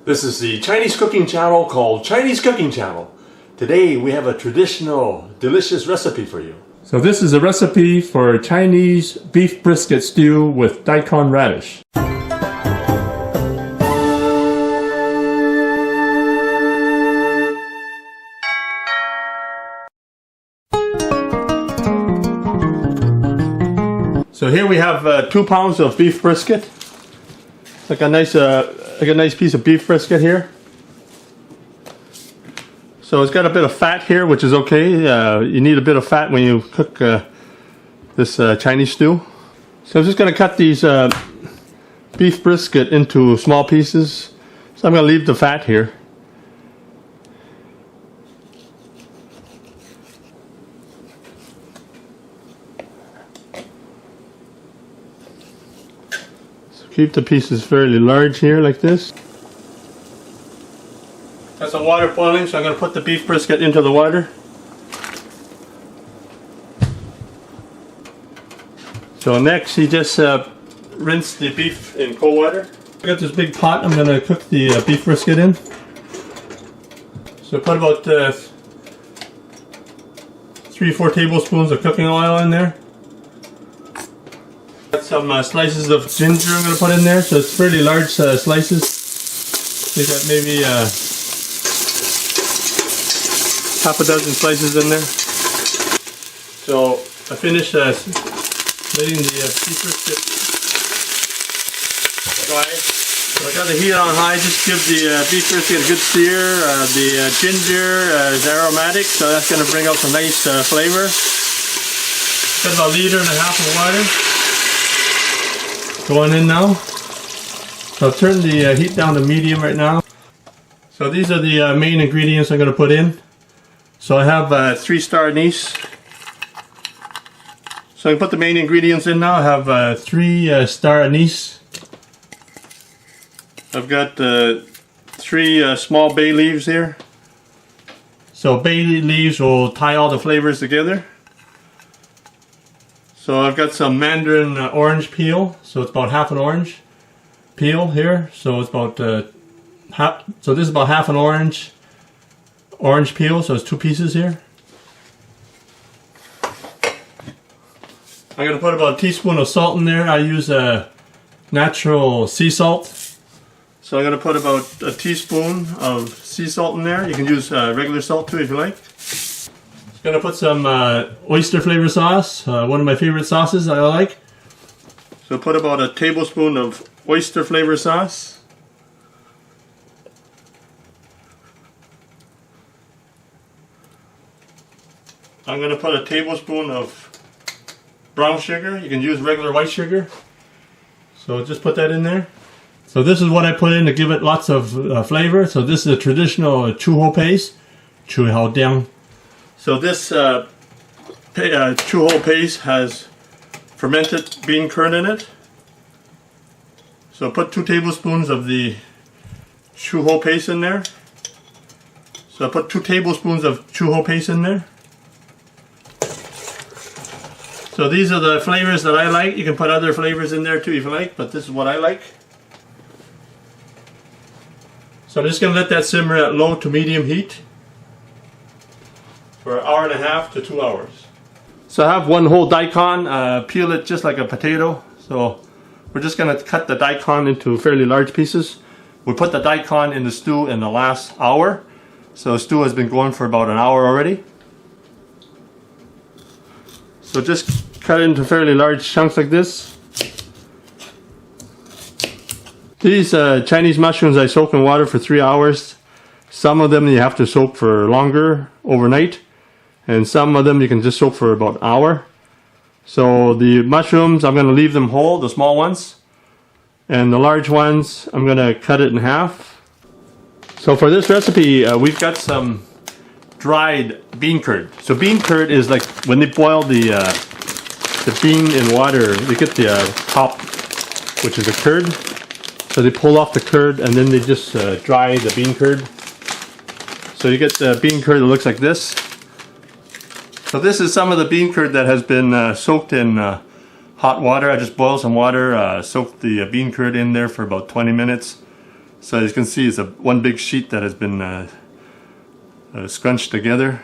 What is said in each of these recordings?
This is the Chinese cooking channel called Chinese Cooking Channel. Today we have a traditional, delicious recipe for you. So this is a recipe for Chinese beef brisket stew with Daikon radish. So here we have 2 pounds of beef brisket. Like a nice piece of beef brisket here. So it's got a bit of fat here, which is okay. You need a bit of fat when you cook this Chinese stew. So I'm just going to cut these beef brisket into small pieces. So I'm going to leave the fat here. Keep the pieces fairly large here, like this. Got some water boiling, so I'm going to put the beef brisket into the water. So next, you just rinse the beef in cold water. I got this big pot I'm going to cook the beef brisket in. So put about 3-4 tablespoons of cooking oil in there. Got some slices of ginger I'm going to put in there, so it's fairly large slices. We got maybe half a dozen slices in there. So I finished letting the beef brisket dry. So I got the heat on high, just give the beef brisket a good sear. The ginger is aromatic, so that's going to bring out some nice flavor. Got about 1.5 liters of water going in now. So I'll turn the heat down to medium right now. So these are the main ingredients I'm going to put in. So I have 3-star anise. So I put the main ingredients in now. I have 3-star anise. I've got 3 small bay leaves here. So bay leaves will tie all the flavors together. So I've got some mandarin orange peel, so it's about half an orange peel here. So it's about so this is about half an orange peel, so it's 2 pieces here. I'm going to put about a teaspoon of salt in there. I use natural sea salt. So I'm going to put about a teaspoon of sea salt in there. You can use regular salt too if you like. Going to put some oyster flavor sauce, one of my favorite sauces I like. So put about a tablespoon of oyster flavor sauce. I'm going to put a tablespoon of brown sugar. You can use regular white sugar. So just put that in there. So this is what I put in to give it lots of flavor. So this is a traditional chuho paste. Chuho diang. So this chuho paste has fermented bean curd in it. So put 2 tablespoons of the chuho paste in there. So I put 2 tablespoons of chuho paste in there. So these are the flavors that I like. You can put other flavors in there too if you like, but this is what I like. So I'm just going to let that simmer at low to medium heat for 1.5 to 2 hours. So I have 1 whole daikon, peel it just like a potato. So we're just going to cut the daikon into fairly large pieces. We put the daikon in the stew in the last hour. So the stew has been going for about an hour already. So just cut it into fairly large chunks like this. These Chinese mushrooms I soak in water for 3 hours. Some of them you have to soak for longer, overnight. And some of them you can just soak for about an hour. So the mushrooms, I'm going to leave them whole, the small ones. And the large ones, I'm going to cut it in half. So for this recipe, we've got some dried bean curd. So bean curd is like when they boil the bean in water, they get the top, which is the curd. So they pull off the curd and then they just dry the bean curd. So you get the bean curd that looks like this. So this is some of the bean curd that has been soaked in hot water. I just boiled some water, soaked the bean curd in there for about 20 minutes. So as you can see, it's one big sheet that has been scrunched together.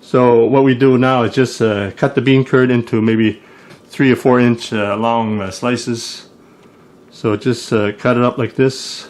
So what we do now is just cut the bean curd into maybe 3 or 4 inch long slices. So just cut it up like this.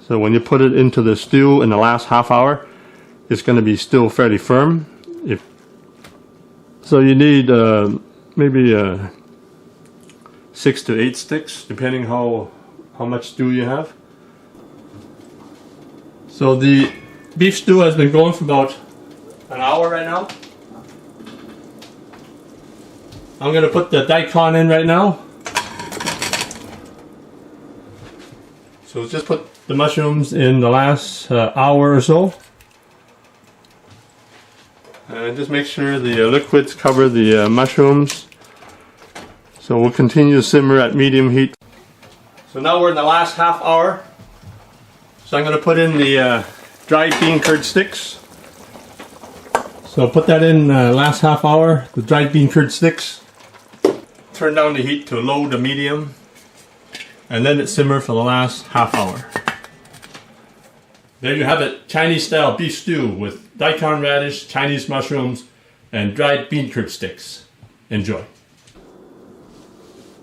So when you put it into the stew in the last half hour, it's going to be still fairly firm. So you need maybe 6 to 8 sticks, depending how much stew you have. So the beef stew has been going for about an hour right now. I'm going to put the daikon in right now. So just put the mushrooms in the last hour or so. And just make sure the liquids cover the mushrooms. So we'll continue to simmer at medium heat. So now we're in the last half hour. So I'm going to put in the dried bean curd sticks. So put that in last half hour, the dried bean curd sticks. Turn down the heat to low to medium. And let it simmer for the last half hour. There you have it, Chinese style beef stew with daikon radish, Chinese mushrooms, and dried bean curd sticks. Enjoy.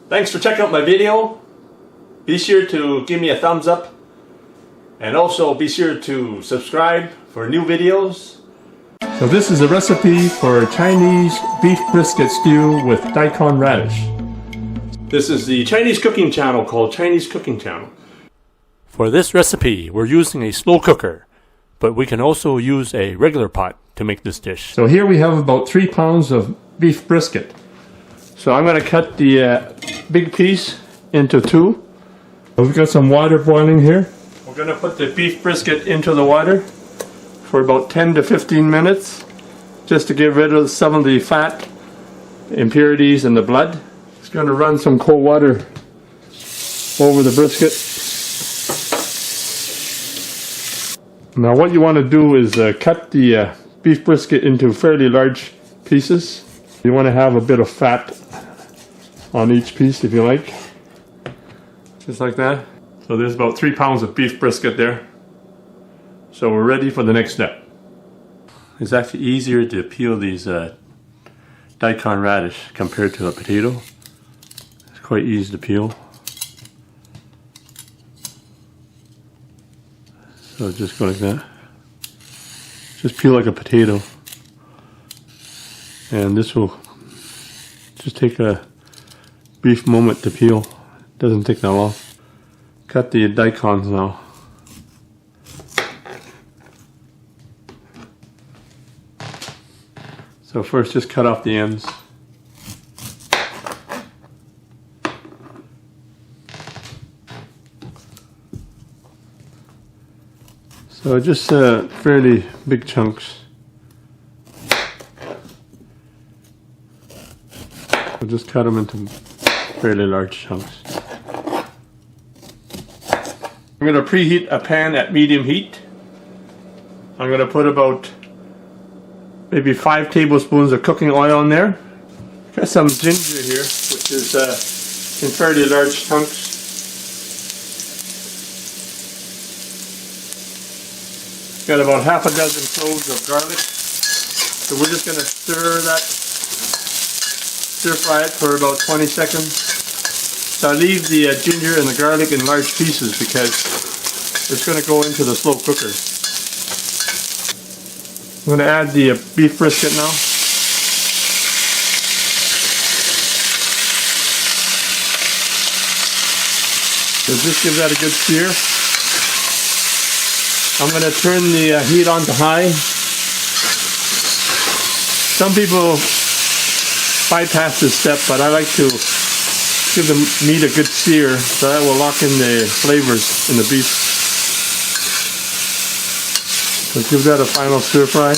Thanks for checking out my video. Be sure to give me a thumbs up. And also be sure to subscribe for new videos. So this is a recipe for Chinese beef brisket stew with daikon radish. This is the Chinese cooking channel called Chinese Cooking Channel. For this recipe, we're using a slow cooker, but we can also use a regular pot to make this dish. So here we have about 3 pounds of beef brisket. So I'm going to cut the big piece into 2. We've got some water boiling here. We're going to put the beef brisket into the water for about 10 to 15 minutes, just to get rid of some of the fat, impurities, and the blood. Just going to run some cold water over the brisket. Now what you want to do is cut the beef brisket into fairly large pieces. You want to have a bit of fat on each piece if you like. Just like that. So there's about 3 pounds of beef brisket there. So we're ready for the next step. It's actually easier to peel these daikon radish compared to a potato. It's quite easy to peel. So just go like that. Just peel like a potato. And this will just take a brief moment to peel. It doesn't take that long. Cut the daikons now. So first just cut off the ends. So just fairly big chunks. We'll just cut them into fairly large chunks. I'm going to preheat a pan at medium heat. I'm going to put about maybe 5 tablespoons of cooking oil in there. Got some ginger here, which is in fairly large chunks. Got about half a dozen cloves of garlic. So we're just going to stir fry it for about 20 seconds. So I leave the ginger and the garlic in large pieces because it's going to go into the slow cooker. I'm going to add the beef brisket now. So just give that a good sear. I'm going to turn the heat on to high. Some people bypass this step, but I like to give the meat a good sear so that will lock in the flavors in the beef. So give that a final stir fry.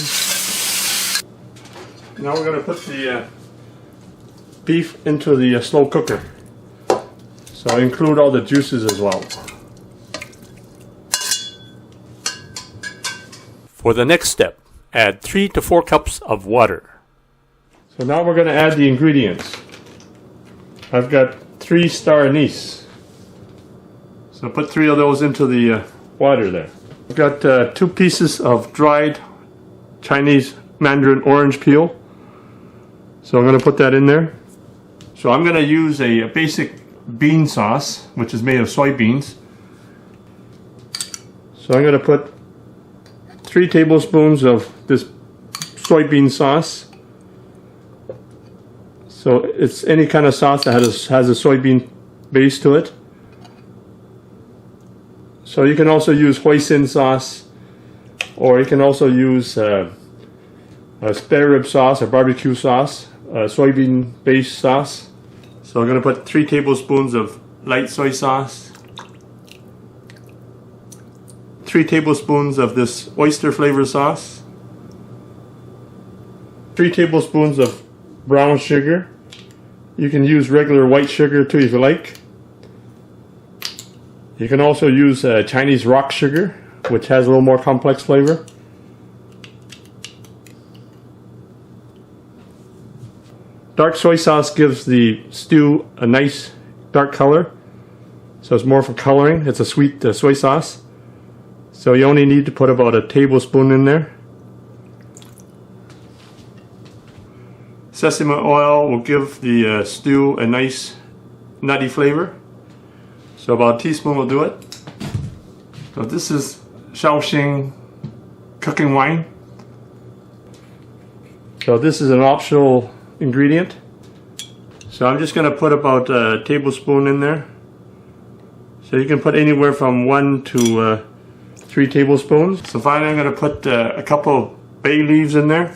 Now we're going to put the beef into the slow cooker. So include all the juices as well. For the next step, add 3 to 4 cups of water. So now we're going to add the ingredients. I've got 3 star anise. So So put 3 of those into the water there. I've got 2 pieces of dried Chinese mandarin orange peel. So I'm going to put that in there. So I'm going to use a basic bean sauce, which is made of soybeans. So I'm going to put 3 tablespoons of this soybean sauce. So it's any kind of sauce that has a soybean base to it. So you can also use hoisin sauce, or you can also use a spare rib sauce or barbecue sauce, soybean based sauce. So I'm going to put 3 tablespoons of light soy sauce, 3 tablespoons of this oyster flavor sauce, 3 tablespoons of brown sugar. You can use regular white sugar too if you like. You can also use Chinese rock sugar, which has a little more complex flavor. Dark soy sauce gives the stew a nice dark color, so it's more for coloring. It's a sweet soy sauce, so you only need to put about a tablespoon in there. Sesame oil will give the stew a nice nutty flavor, so about a teaspoon will do it. So this is Shaoxing cooking wine. So this is an optional ingredient. So I'm just going to put about a tablespoon in there. So you can put anywhere from 1 to 3 tablespoons. So finally I'm going to put a couple of bay leaves in there.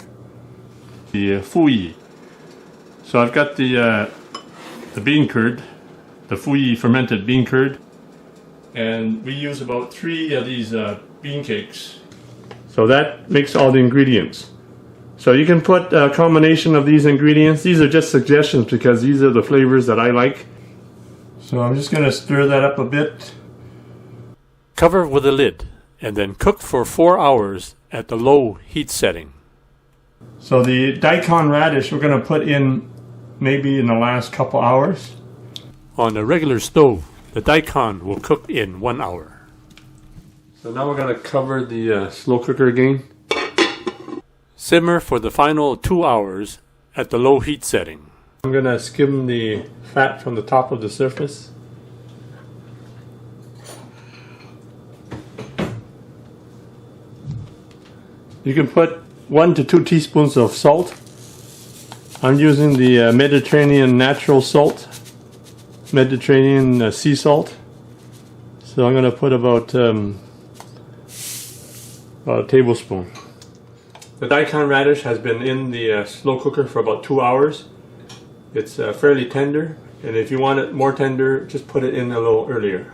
The Foo. So I've got the bean curd, the Foo fermented bean curd, and we use about 3 of these bean cakes. So that makes all the ingredients. So you can put a combination of these ingredients. These are just suggestions because these are the flavors that I like. So I'm just going to stir that up a bit. Cover with a lid and then cook for 4 hours at the low heat setting. So the Daikon radish we're going to put in maybe in the last couple hours. On a regular stove, the daikon will cook in 1 hour. So now we're going to cover the slow cooker again. Simmer for the final 2 hours at the low heat setting. I'm going to skim the fat from the top of the surface. You can put 1 to 2 teaspoons of salt. I'm using the Mediterranean natural salt, Mediterranean sea salt. So I'm going to put about a tablespoon. The daikon radish has been in the slow cooker for about 2 hours. It's fairly tender, and if you want it more tender, just put it in a little earlier.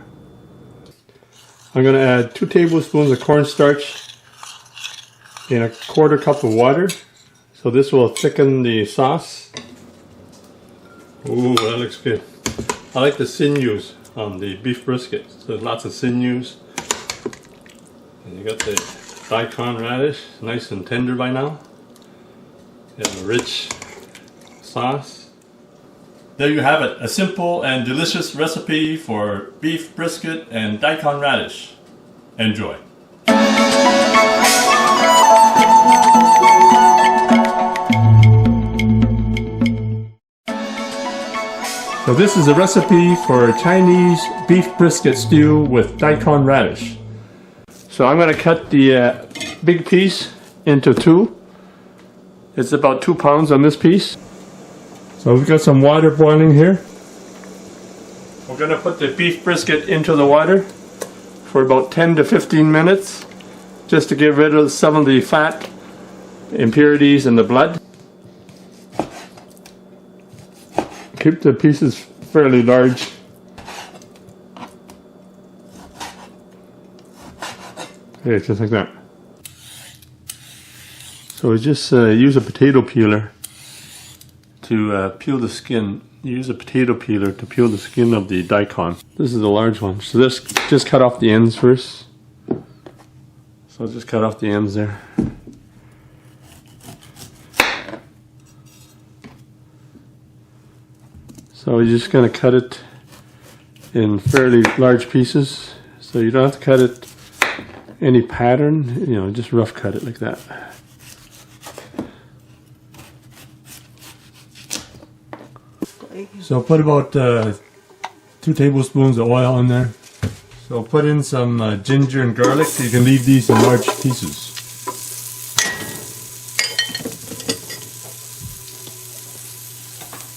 I'm going to add 2 tablespoons of cornstarch in a 1/4 cup of water. So this will thicken the sauce. Ooh, that looks good. I like the sinews on the beef brisket. So there's lots of sinews. And you got the daikon radish, nice and tender by now. And a rich sauce. There you have it, a simple and delicious recipe for beef brisket and daikon radish. Enjoy. So this is a recipe for Chinese beef brisket stew with daikon radish. So I'm going to cut the big piece into 2. It's about 2 pounds on this piece. So we've got some water boiling here. We're going to put the beef brisket into the water for about 10 to 15 minutes just to get rid of some of the fat impurities in the blood. Keep the pieces fairly large. Okay, just like that. So we just use a potato peeler to peel the skin. Use a potato peeler to peel the skin of the daikon. This is a large one. So this, just cut off the ends first. So I'll just cut off the ends there. So we're just going to cut it in fairly large pieces, so you don't have to cut it any pattern, you know, just rough cut it like that. So put about 2 tablespoons of oil in there. So put in some ginger and garlic. You can leave these in large pieces.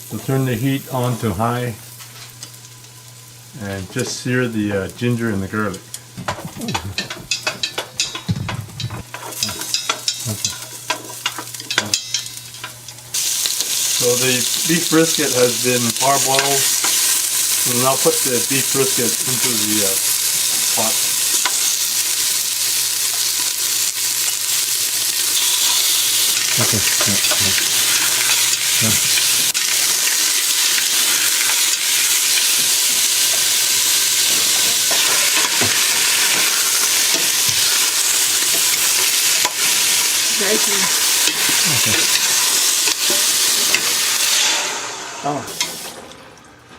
So turn the heat on to high and just sear the ginger and the garlic. So the beef brisket has been parboiled. We'll now put the beef brisket into the pot.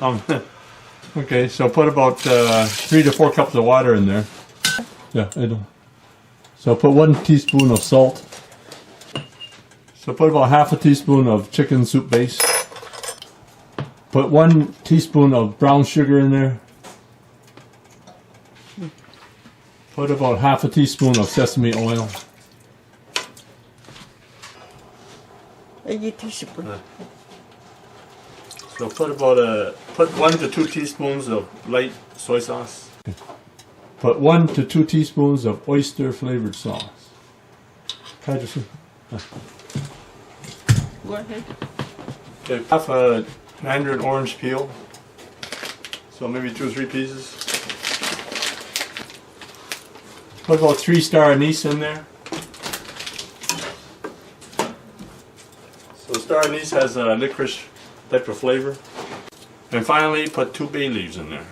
Okay. Okay, so put about 3 to 4 cups of water in there. Yeah, I don't. So put 1 teaspoon of salt. So put about half a teaspoon of chicken soup base. Put 1 teaspoon of brown sugar in there. Put about half a teaspoon of sesame oil. So put 1 to 2 teaspoons of light soy sauce. Put 1 to 2 teaspoons of oyster flavored sauce. Go ahead. Okay, half a mandarin orange peel. So maybe 2 or 3 pieces. Put about 3 star anise in there. So star anise has a licorice type of flavor. And finally, put 2 bay leaves in there.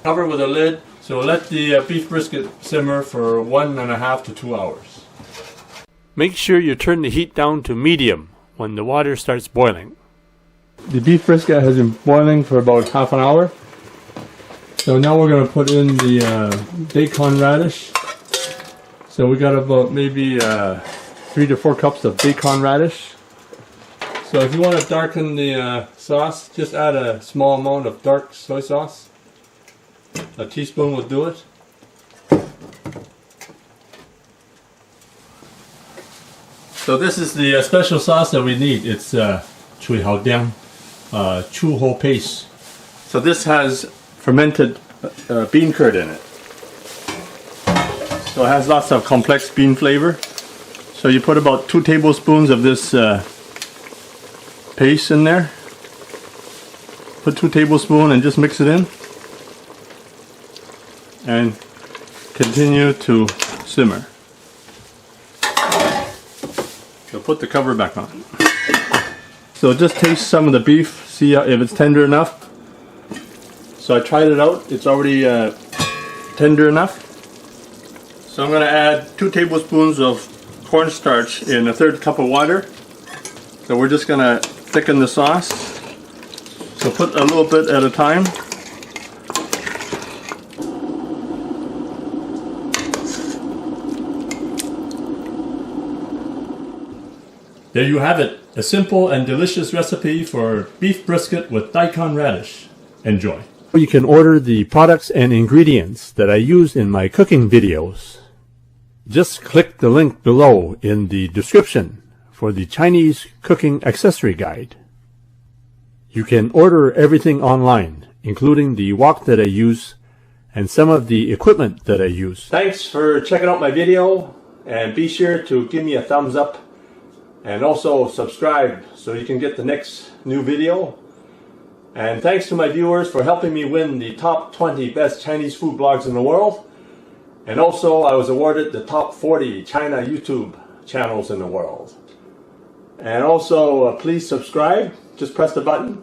Cover with a lid. So let the beef brisket simmer for 1.5 to 2 hours. Make sure you turn the heat down to medium when the water starts boiling. The beef brisket has been boiling for about half an hour. So now we're going to put in the Daikon radish. So we got about maybe 3 to 4 cups of Daikon radish. So if you want to darken the sauce, just add a small amount of dark soy sauce. A teaspoon will do it. So this is the special sauce that we need. It's Chui Hao Diang, Chu Ho paste. So this has fermented bean curd in it. So it has lots of complex bean flavor. So you put about 2 tablespoons of this paste in there. Put 2 tablespoons and just mix it in. And continue to simmer. So put the cover back on. So just taste some of the beef, see if it's tender enough. So I tried it out, it's already tender enough. So I'm going to add 2 tablespoons of cornstarch in 1/3 cup of water. So we're just going to thicken the sauce. So put a little bit at a time. There you have it, a simple and delicious recipe for beef brisket with Daikon radish. Enjoy. You can order the products and ingredients that I use in my cooking videos. Just click the link below in the description for the Chinese cooking accessory guide. You can order everything online, including the wok that I use and some of the equipment that I use. Thanks for checking out my video, and be sure to give me a thumbs up. And also subscribe so you can get the next new video. And thanks to my viewers for helping me win the top 20 best Chinese food blogs in the world. And also I was awarded the top 40 China YouTube channels in the world. And also please subscribe. Just press the button